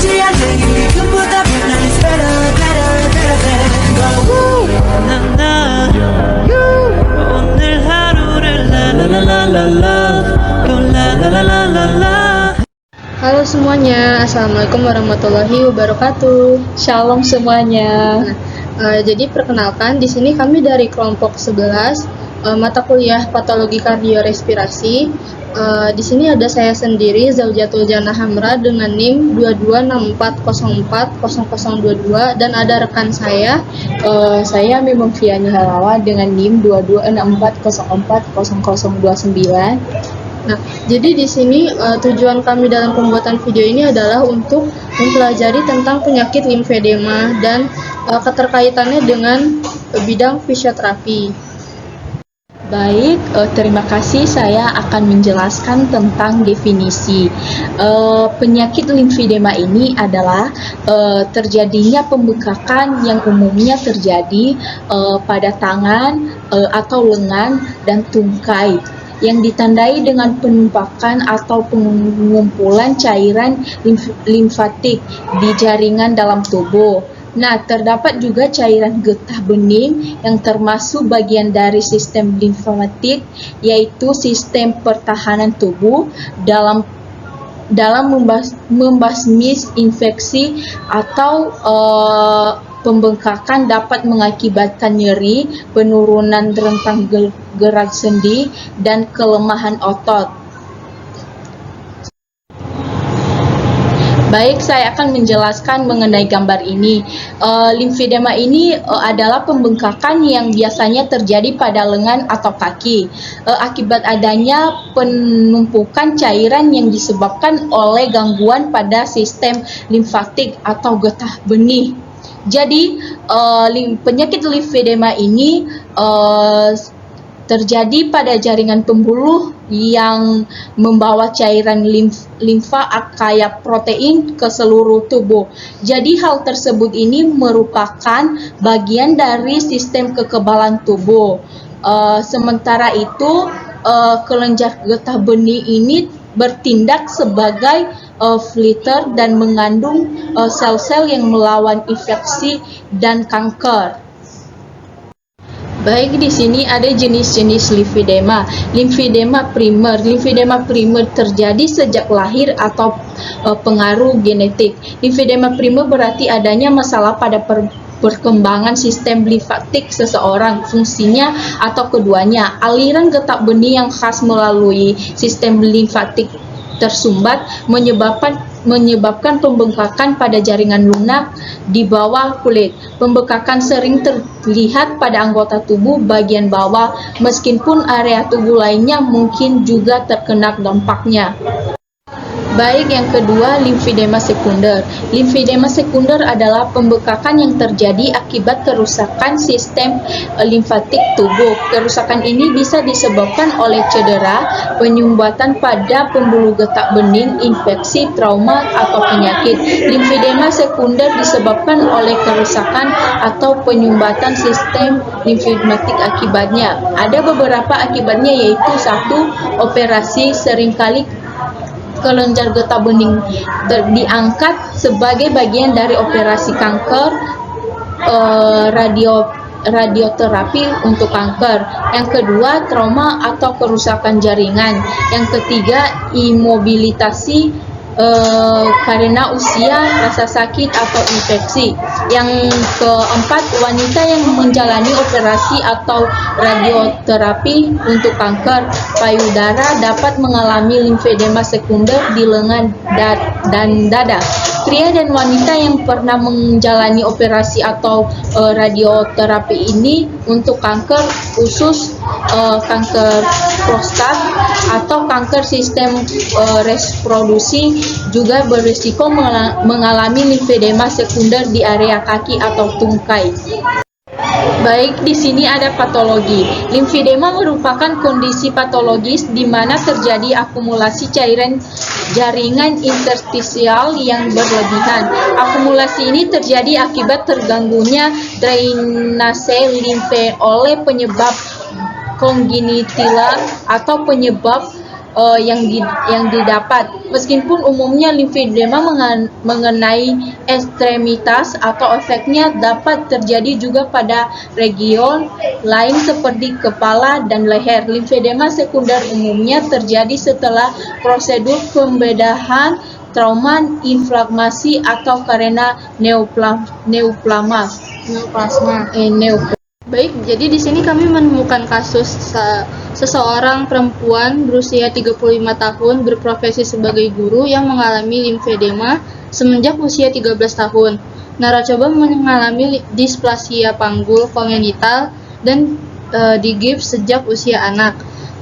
하지 않는 이 꿈보다 빛나는 It's better, better, better than go. 나 오늘 하루를 라라라라라 라라라라라. Halo semuanya, Assalamualaikum warahmatullahi wabarakatuh. Shalom semuanya. Jadi perkenalkan, di sini kami dari kelompok 11 mata kuliah patologi kardiorespirasi. Di sini ada saya sendiri, Zaujatul Jannah Hamra dengan NIM 2264040022 dan ada rekan saya. Saya Mimung Fiani Halawa dengan NIM 2264040029. Nah, jadi di sini tujuan kami dalam pembuatan video ini adalah untuk mempelajari tentang penyakit limfedema dan keterkaitannya dengan bidang fisioterapi. Baik, terima kasih. Saya akan menjelaskan tentang definisi. Penyakit limfedema ini adalah terjadinya pembengkakan yang umumnya terjadi pada tangan atau lengan dan tungkai, yang ditandai dengan penumpakan atau pengumpulan cairan limfatik di jaringan dalam tubuh. Nah, terdapat juga cairan getah bening yang termasuk bagian dari sistem limfatik, yaitu sistem pertahanan tubuh dalam membasmi infeksi atau pembengkakan dapat mengakibatkan nyeri, penurunan rentang gerak sendi, dan kelemahan otot. Baik, saya akan menjelaskan mengenai gambar ini. Limfedema ini adalah pembengkakan yang biasanya terjadi pada lengan atau kaki akibat adanya penumpukan cairan yang disebabkan oleh gangguan pada sistem limfatik atau getah benih. Jadi penyakit limfedema ini terjadi pada jaringan pembuluh yang membawa cairan limfa kaya protein ke seluruh tubuh. Jadi hal tersebut ini merupakan bagian dari sistem kekebalan tubuh. Sementara itu kelenjar getah benih ini bertindak sebagai filter dan mengandung sel-sel yang melawan infeksi dan kanker. Baik, di sini ada jenis-jenis limfedema. Limfedema primer. Limfedema primer terjadi sejak lahir atau pengaruh genetik. Limfedema primer berarti adanya masalah pada perkembangan sistem limfatik seseorang, fungsinya atau keduanya. Aliran getah benih yang khas melalui sistem limfatik tersumbat menyebabkan pembengkakan pada jaringan lunak di bawah kulit. Pembengkakan sering terlihat pada anggota tubuh bagian bawah, meskipun area tubuh lainnya mungkin juga terkena dampaknya. Baik, yang kedua, limfedema sekunder. Limfedema sekunder adalah pembengkakan yang terjadi akibat kerusakan sistem limfatik tubuh. Kerusakan ini bisa disebabkan oleh cedera, penyumbatan pada pembuluh getah bening, infeksi, trauma, atau penyakit. Limfedema sekunder disebabkan oleh kerusakan atau penyumbatan sistem limfatik akibatnya. Ada beberapa akibatnya, yaitu 1. Operasi. Seringkali kelenjar getah bening diangkat sebagai bagian dari operasi kanker, radioterapi untuk kanker. Yang kedua, trauma atau kerusakan jaringan. Yang ketiga, imobilisasi karena usia, rasa sakit atau infeksi. Yang keempat, wanita yang menjalani operasi atau radioterapi untuk kanker payudara dapat mengalami limfedema sekunder di lengan dan dada. Pria dan wanita yang pernah menjalani operasi atau radioterapi ini untuk kanker usus, kanker prostat, atau kanker sistem reproduksi juga berisiko mengalami limfedema sekunder di area kaki atau tungkai. Baik, di sini ada patologi. Limfedema merupakan kondisi patologis di mana terjadi akumulasi cairan jaringan interstisial yang berlebihan. Akumulasi ini terjadi akibat terganggunya drainase limfe oleh penyebab kongenital atau penyebab yang didapat. Meskipun umumnya limfedema mengenai ekstremitas atau efeknya dapat terjadi juga pada region lain seperti kepala dan leher. Limfedema sekunder umumnya terjadi setelah prosedur pembedahan, trauma, inflamasi atau karena neoplasma. Baik, jadi di sini kami menemukan kasus seseorang perempuan berusia 35 tahun berprofesi sebagai guru yang mengalami limfedema semenjak usia 13 tahun. Narasumber mengalami displasia panggul kongenital dan digips sejak usia anak.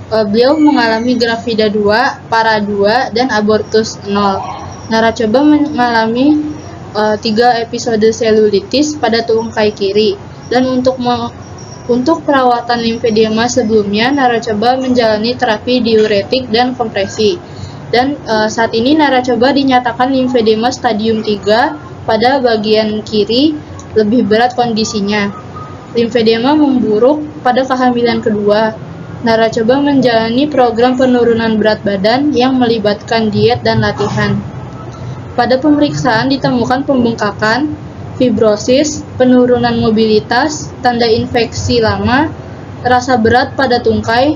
Beliau mengalami gravida 2, para 2, dan abortus 0. Narasumber mengalami 3 episode selulitis pada tungkai kiri. Dan untuk perawatan limfedema sebelumnya, narasumber menjalani terapi diuretik dan kompresi. Dan saat ini narasumber dinyatakan limfedema stadium 3 pada bagian kiri, lebih berat kondisinya. Limfedema memburuk pada kehamilan kedua. Narasumber menjalani program penurunan berat badan yang melibatkan diet dan latihan. Pada pemeriksaan ditemukan pembengkakan, fibrosis, penurunan mobilitas, tanda infeksi lama, rasa berat pada tungkai,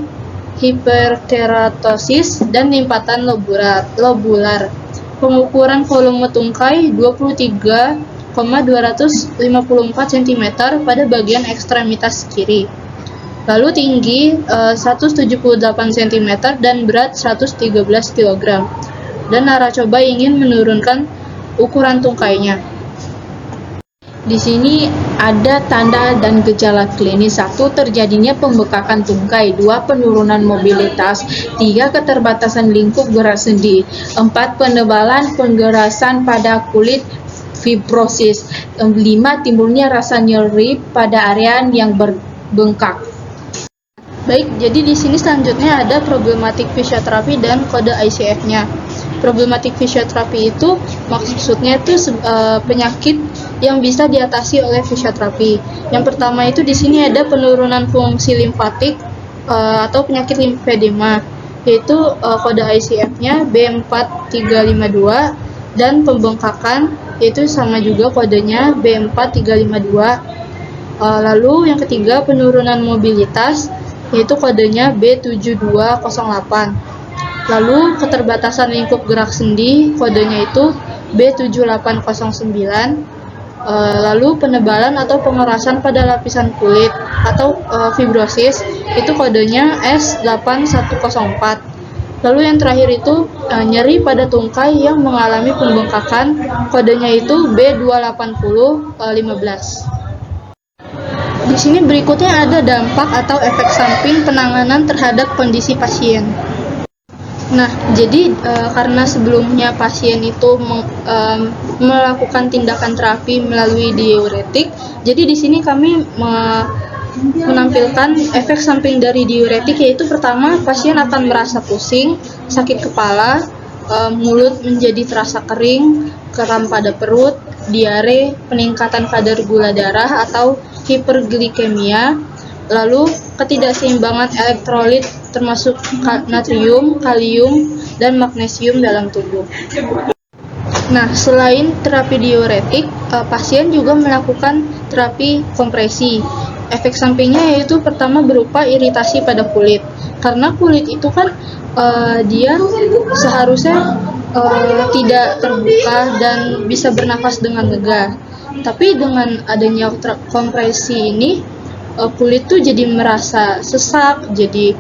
hiperkeratosis, dan limpatan lobular. Pengukuran volume tungkai 23,254 cm pada bagian ekstremitas kiri. Lalu tinggi 178 cm dan berat 113 kg. Dan narasumber ingin menurunkan ukuran tungkainya. Di sini ada tanda dan gejala klinis. 1. Terjadinya pembekakan tungkai. 2. Penurunan mobilitas. 3. Keterbatasan lingkup gerak sendi. 4. Penebalan penggerasan pada kulit, fibrosis. 5. Timbulnya rasa nyeri pada area yang berbengkak. Baik, jadi di sini selanjutnya ada problematik fisioterapi dan kode ICF-nya. Problematik fisioterapi itu maksudnya itu penyakit yang bisa diatasi oleh fisioterapi. Yang pertama itu di sini ada penurunan fungsi limfatik atau penyakit limfedema, yaitu kode ICF-nya B4352, dan pembengkakan yaitu sama juga kodenya B4352. Lalu yang ketiga penurunan mobilitas, yaitu kodenya B7208. Lalu keterbatasan lingkup gerak sendi, kodenya itu B7809. Lalu penebalan atau pengerasan pada lapisan kulit atau fibrosis, itu kodenya S8104. Lalu yang terakhir itu nyeri pada tungkai yang mengalami pembengkakan, kodenya itu B28015. Di sini berikutnya ada dampak atau efek samping penanganan terhadap kondisi pasien. Nah, jadi karena sebelumnya pasien itu melakukan tindakan terapi melalui diuretik, jadi di sini kami menampilkan efek samping dari diuretik, yaitu pertama pasien akan merasa pusing, sakit kepala, mulut menjadi terasa kering, kram pada perut, diare, peningkatan kadar gula darah atau hiperglikemia, lalu ketidakseimbangan elektrolit termasuk natrium, kalium, dan magnesium dalam tubuh. Nah, selain terapi diuretik, pasien juga melakukan terapi kompresi. Efek sampingnya yaitu pertama berupa iritasi pada kulit. Karena kulit itu kan dia seharusnya tidak terbuka dan bisa bernafas dengan lega. Tapi dengan adanya kompresi ini, kulit tuh jadi merasa sesak, jadi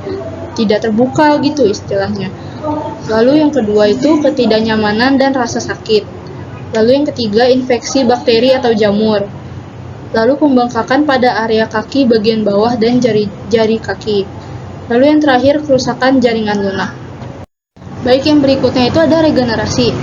tidak terbuka gitu istilahnya. Lalu yang kedua itu ketidaknyamanan dan rasa sakit. Lalu yang ketiga infeksi bakteri atau jamur. Lalu pembengkakan pada area kaki bagian bawah dan jari kaki. Lalu yang terakhir kerusakan jaringan lunak. Baik, yang berikutnya itu ada regenerasi.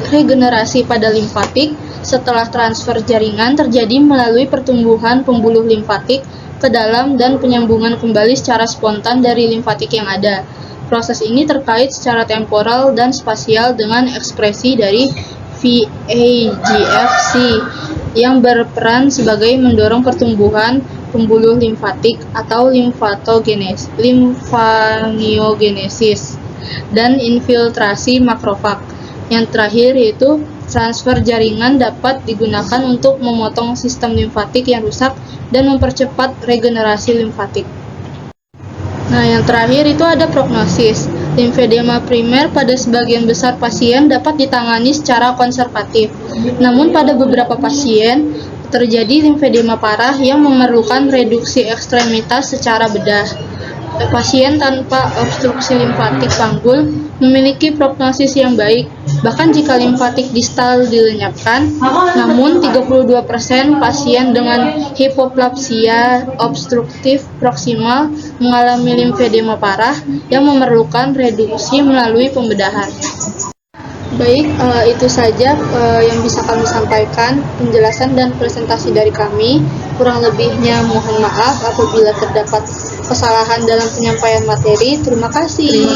Regenerasi pada limfatik setelah transfer jaringan terjadi melalui pertumbuhan pembuluh limfatik ke dalam dan penyambungan kembali secara spontan dari limfatik yang ada. Proses ini terkait secara temporal dan spasial dengan ekspresi dari VAGFC yang berperan sebagai mendorong pertumbuhan pembuluh limfatik atau limfaniogenesis. dan infiltrasi makrofag. Yang terakhir yaitu transfer jaringan dapat digunakan untuk memotong sistem limfatik yang rusak dan mempercepat regenerasi limfatik. Nah, yang terakhir itu ada prognosis. Limfedema primer pada sebagian besar pasien dapat ditangani secara konservatif. Namun pada beberapa pasien terjadi limfedema parah yang memerlukan reduksi ekstremitas secara bedah. Pasien tanpa obstruksi limfatik panggul memiliki prognosis yang baik, bahkan jika limfatik distal dilenyapkan. Namun 32% pasien dengan hipoplapsia obstruktif proksimal mengalami limfedema parah yang memerlukan reduksi melalui pembedahan. Baik, itu saja yang bisa kami sampaikan, penjelasan dan presentasi dari kami. Kurang lebihnya mohon maaf apabila terdapat kesalahan dalam penyampaian materi. Terima kasih.